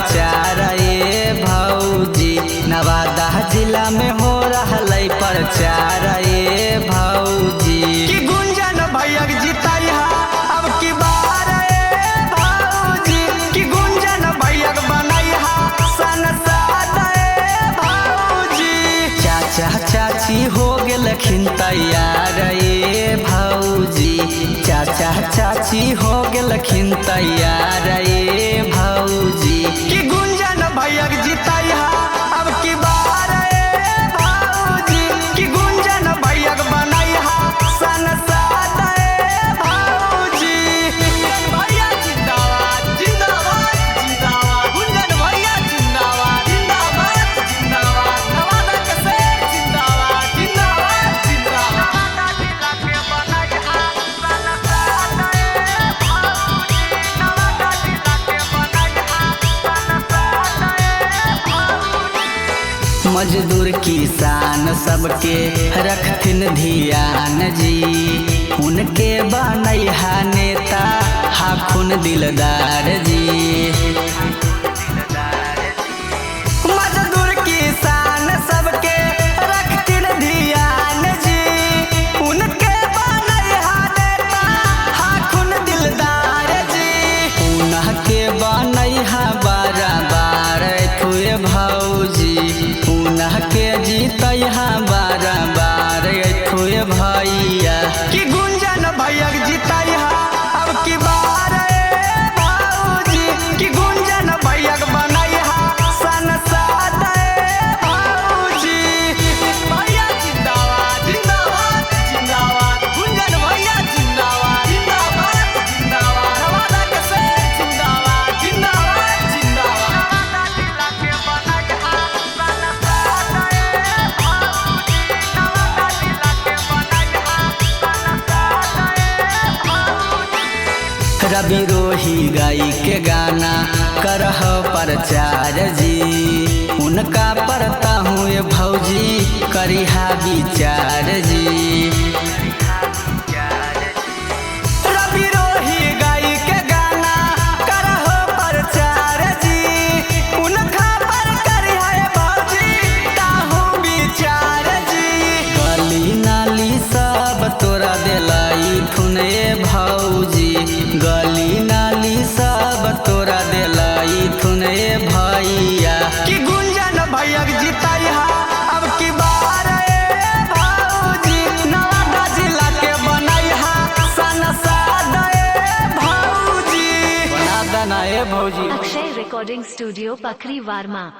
प्रचार ए भौजी, नवादा जिला में हो रहा प्रचार ए भौजी। कि गुंजन भैया जिताई अब की बार ए भौजी, कि गुंजन भैया बनाई संसद ए भौजी। चाचा चाची हो गेलखिन तैयार ए भौजी, चाचा चाची हो गेलखिन तैयार ए भौजी। कि गुंजन भैया जिताई अब की बार ए भौजी, कि गुंजन भैया बनाई संसद ए भौजी। भैया जिंदाबाद जिंदाबाद जिंदाबाद, गुंजन भैया जिंदाबाद जिंदाबाद जिंदाबाद, नवादा के शेर जिंदाबाद जिंदाबाद जिंदाबाद। मजदूर किसान सबके रखथिन ध्यान जी, उनके बनैहा नेता हाखुन दिलदार जी। मजदूर किसान सबके रखथिन ध्यान जी, उनके बनैहा नेता हाखुन दिलदार जी। उनके बनैहा बारा बार थुए भौजी, उनके जीतैहा बारा बार थुए भैया। कि गुंजन भैया जिताई अब की बार ए भौजी, कि गुंजन भैया बनाई संसद ए भौजी। भैया जिंदाबाद जिंदाबाद जिंदाबाद, गुंजन भैया जिंदाबाद जिंदाबाद जिंदाबाद, नवादा के शेर जिंदाबाद जिंदाबाद जिंदाबाद। रवि रोही गाई के गाना करह प्रचार जी, उनका पढ़ता हूँ ये भौजी करिहा विचार जी। रवि रोही गाई के गाना करह प्रचार जी, उनका पर करिहा भौजी ताहू विचार जी। गली नाली सब तोरा दिलाई थुने भौजी, गली नाली सब तोरा दिलाई थुने भैया। कि गुंजन भैया जिताई अब की बार ए भौजी, नवादा जिला के बनाई संसद ए भौजी। बना देना ए भौजी। Akshay recording studio पखरी वार्मा।